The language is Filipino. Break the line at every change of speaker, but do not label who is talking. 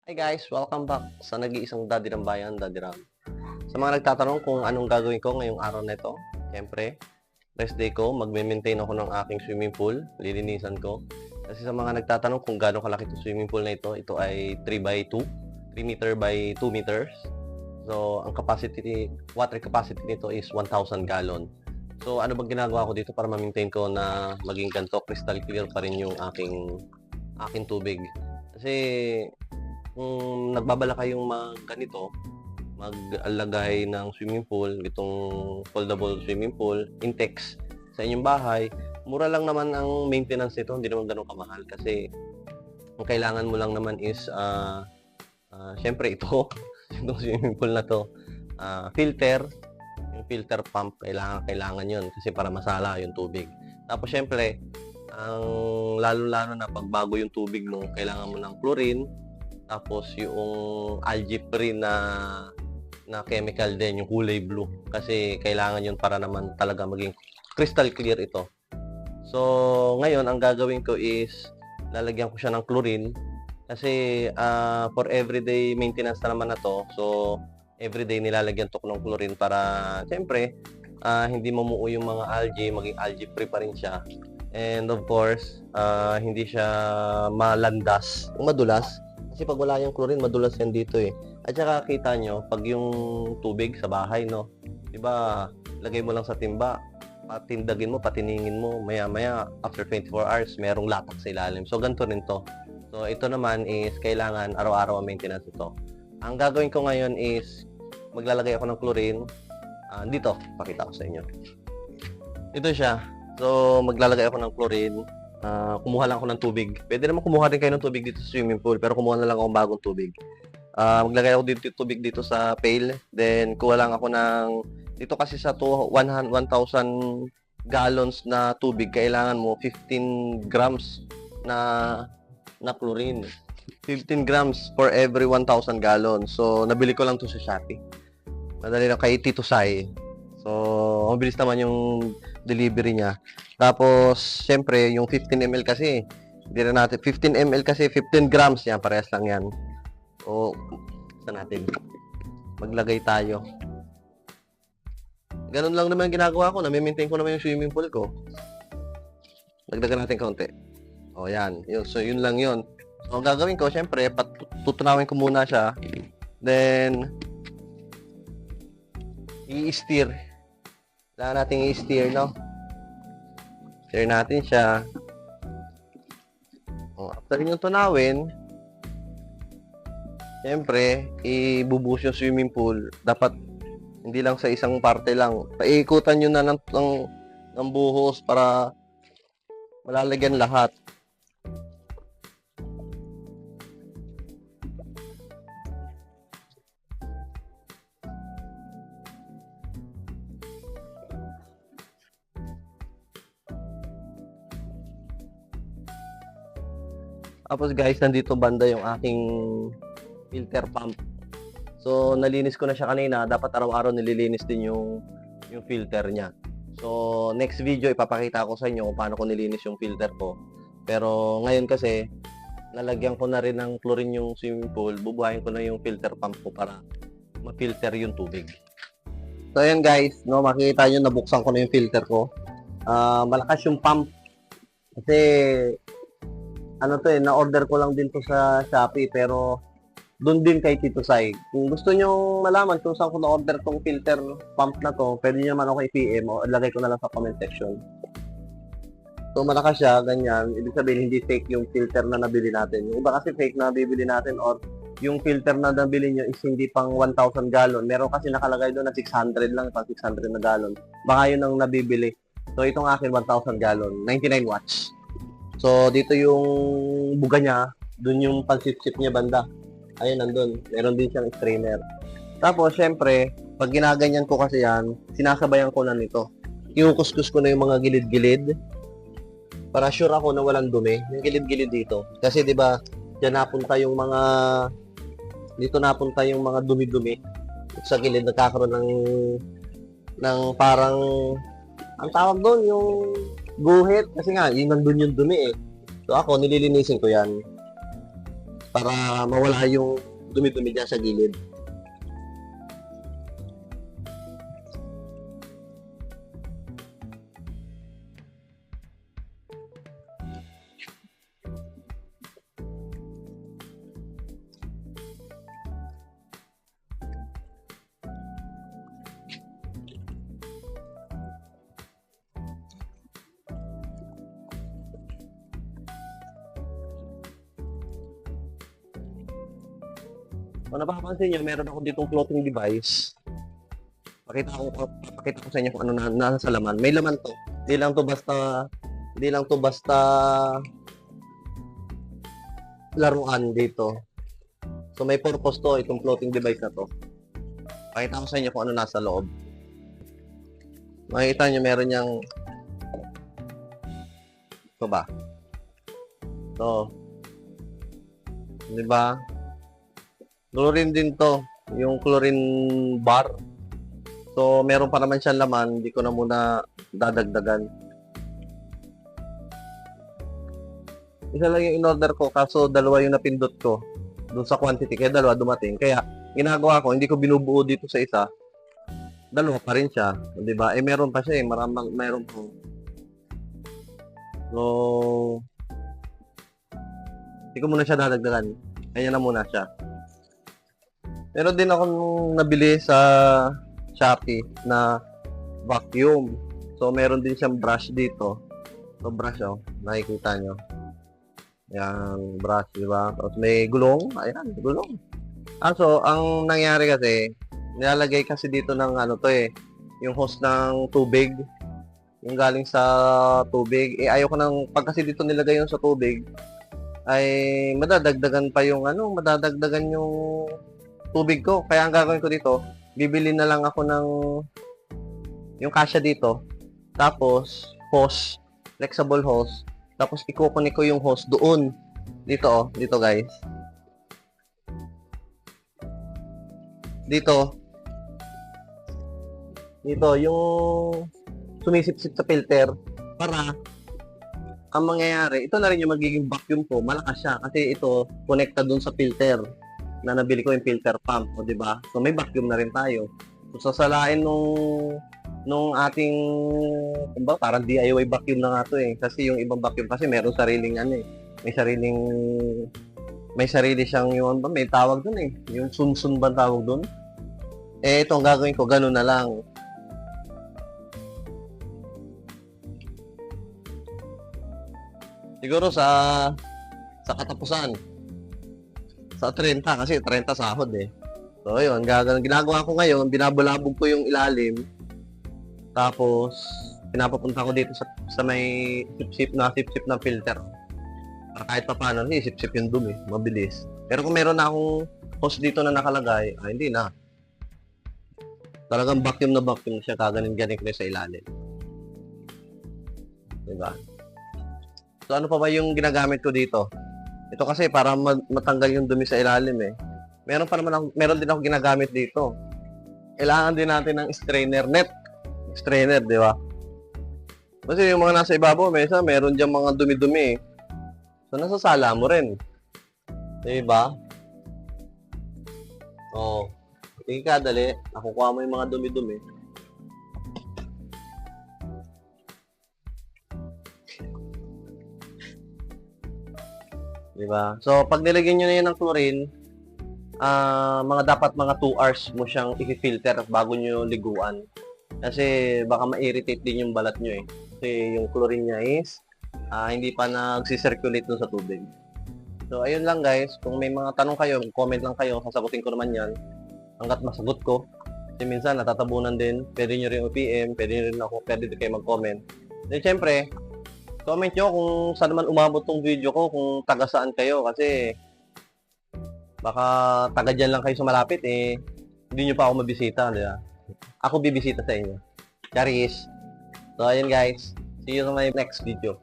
Hi guys, welcome back sa nag-iisang Daddy ng Bayan, Daddy Ram. Sa mga nagtatanong kung anong gagawin ko ngayong araw na ito, siyempre, rest day ko, magme-maintain ako ng aking swimming pool, lilinisan ko. Kasi sa mga nagtatanong kung gaano kalaki itong swimming pool na ito ay 3 by 2, 3 meter by 2 meters. So, ang water capacity nito is 1,000 gallon. So, ano bang ginagawa ko dito para ma-maintain ko na maging ganito, crystal clear pa rin yung aking tubig. Kasi kung nagbabala kayong ganito, mag-alagay ng swimming pool, itong foldable swimming pool, Intex, sa inyong bahay, mura lang naman ang maintenance nito, hindi naman gano'n kamahal kasi ang kailangan mo lang naman is, siyempre ito, itong swimming pool na 'to, filter, yung filter pump, kailangan 'yun kasi para masala yung tubig. Tapos siyempre, ang lalong-lalo na 'pag bago yung tubig mo, kailangan mo ng chlorine, tapos yung algae-free na chemical din, yung kulay blue. Kasi kailangan yun para naman talaga maging crystal clear ito. So, ngayon, ang gagawin ko is, lalagyan ko siya ng chlorine. Kasi for everyday maintenance na naman na to. So, everyday nilalagyan to ng chlorine para, siyempre, hindi mamuo yung mga algae, maging algae-free pa rin siya. And of course, hindi siya malandas, madulas. Kasi pag wala yung chlorine, madulas yan dito eh. At saka kita nyo, pag yung tubig sa bahay, no? Diba, lagay mo lang sa timba, patindagin mo, patiningin mo, maya-maya, after 24 hours, merong latak sa ilalim. So, ganito rin to. So, ito naman is, kailangan araw-araw ang maintenance ito. Ang gagawin ko ngayon is, maglalagay ako ng chlorine. Dito, pakita ko sa inyo. Ito siya. So, maglalagay ako ng chlorine. Kumuha lang ako ng tubig. Pwede naman kumuha din kayo ng tubig dito sa swimming pool, pero kumuha na lang ako ng bagong tubig. Maglagay ako dito tubig dito sa pail. Then, kuha lang ako ng, dito kasi sa 1,000 gallons na tubig, kailangan mo 15 grams na chlorine. 15 grams for every 1,000 gallons. So, nabili ko lang to sa Shopee. Madali lang kay Tito Sai. So, mabilis naman yung delivery niya. Tapos, syempre, yung 15 ml kasi, hindi na natin, 15 ml kasi, 15 grams yan, parehas lang yan. So, saan natin? Maglagay tayo. Ganun lang naman ginagawa ko, nami-maintain ko naman yung swimming pool ko. Dagdagan natin kaunti. O, yan. So, yun lang yun. So, ang gagawin ko, syempre, tutunawin ko muna siya. Then, i-steer. Kailangan natin i-steer, no? Steer natin siya. O, after yung tunawin, siyempre, ibubuhos yung swimming pool. Dapat, hindi lang sa isang parte lang. Paikutan nyo na ng buhos para malalagyan lahat. Tapos guys, nandito banda yung aking filter pump. So, nalinis ko na siya kanina. Dapat araw-araw nililinis din yung filter niya. So, next video, ipapakita ko sa inyo kung paano ko nilinis yung filter ko. Pero ngayon kasi, nalagyan ko na rin ng chlorine yung swimming pool. Bubuhayin ko na yung filter pump ko para ma-filter yung tubig. So, ayan guys, no, makikita nyo, nabuksan ko na yung filter ko. Malakas yung pump. Kasi, ano to eh, na-order ko lang din to sa Shopee, pero doon din kay Tito Sai. Kung gusto nyo malaman kung saan ko na-order tong filter pump na to, pwede nyo naman ako i-PM o ilagay ko na lang sa comment section. So, malakas siya, ganyan. Ibig sabihin, hindi fake yung filter na nabili natin. Yung iba kasi fake na bibili natin or yung filter na nabili nyo is hindi pang 1,000 gallon. Meron kasi nakalagay doon na 600 lang, pang 600 na gallon. Baka yun ang nabibili. So, itong akin, 1,000 gallon, 99 watts. So, dito yung buga niya, dun yung pansip-sip niya banda. Ayun, nandun. Meron din siyang strainer. Tapos, syempre, pag ginaganyan ko kasi yan, sinasabayan ko na nito. Kinukuskus ko na yung mga gilid-gilid para sure ako na walang dumi. Yung gilid-gilid dito. Kasi, di ba, dyan napunta yung mga, dito napunta yung mga dumi-dumi. Sa gilid, nagkakaroon ng parang, ang tawag doon, yung guhit. Kasi nga, yun nandun yung dumi eh. So, ako, nililinisin ko yan. para mawala yung dumi-dumi dyan sa gilid. Kung napapansin nyo, meron ako ditong floating device. Pakita ko sa inyo kung ano nasa laman. May laman to. Hindi lang to basta laruan dito. So may purpose to, itong floating device na to. Pakita ko sa inyo kung ano nasa loob. Makikita nyo meron niyang ito ba? So, di ba? Chlorine din to, yung chlorine bar. So, meron pa naman siyang laman, hindi ko na muna dadagdagan. Isa lang yung in-order ko, kaso dalawa yung napindot ko dun sa quantity, kaya dalawa dumating. Kaya, ginagawa ko, hindi ko binubuo dito sa isa. Dalawa pa rin siya, di ba? Eh, meron pa siya eh, meron pa. So, hindi ko muna siya dadagdagan. Kanya na muna siya. Meron din akong nabili sa Shopee na vacuum. So, meron din siyang brush dito. So, brush, oh. Nakikita nyo. Yan, brush, di ba? Tapos may gulong. Ayan, gulong. So, ang nangyari kasi, nilalagay kasi dito ng ano to eh, yung hose ng tubig. Yung galing sa tubig. Eh, ayaw ko nang, pag kasi dito nilagay yung sa tubig, ay madadagdagan pa yung madadagdagan yung tubig ko. Kaya ang gagawin ko dito, bibili na lang ako ng yung kasya dito. Tapos, hose, flexible hose. Tapos, ikukunik ko yung hose doon. Dito, oh. Dito, guys. Dito. Dito, yung sumisip-sip sa filter. Para, ang mangyayari, ito na rin yung magiging vacuum ko. Malakas siya. Kasi ito, connecta doon sa filter na nabili ko yung filter pump, o di ba? So may vacuum na rin tayo. So sasalain nung ating kumbaga parang DIY vacuum na nga to eh. Kasi yung ibang vacuum kasi meron sariling may sarili siyang yung may tawag doon eh. Yung sunsun ba tawag doon? Eh ito ang gagawin ko, ganun na lang. Siguro sa katapusan. Sa 30 kasi 30 sahod eh. So yun, ginagawa ko ngayon, binabulabog ko yung ilalim. Tapos pinapapunta ko dito sa may sip-sip na filter. Para kahit pa paano, sip-sip yung dumi, mabilis. Pero kung meron na akong hose dito na nakalagay, hindi na. Talagang vacuum na siya, kaganin-ganin ko sa ilalim. Diba? So ano pa ba yung ginagamit ko dito? Ito kasi para matanggal yung dumi sa ilalim eh. Meron din ako ginagamit dito. Kailangan din natin ng strainer net. Strainer, di ba? Kasi yung mga nasa ibabaw, meron dyan mga dumi-dumi eh. So nasasala mo rin. Di ba? Oo. Sige ka, dali. Nakukuha mo yung mga dumi-dumi. Diba? So, pag nilagyan nyo na yun ng chlorine, dapat mga 2 hours mo siyang i-filter bago nyo liguan. Kasi baka ma-irritate din yung balat nyo eh. Kasi yung chlorine niya is hindi pa nagsisirculate dun sa tubig. So, ayun lang guys. Kung may mga tanong kayo, comment lang kayo. Sasagutin ko naman yan. Hanggat masagot ko. Kasi minsan natatabunan din. Pwede nyo rin PM, pwede din kayo mag-comment. Then, syempre, comment nyo kung saan naman umabot tong video ko, kung taga saan kayo. Kasi, baka taga dyan lang kayo sa malapit eh. Hindi nyo pa ako mabisita. Diba? Ako bibisita sa inyo. Charis. So, ayun guys. See you in my next video.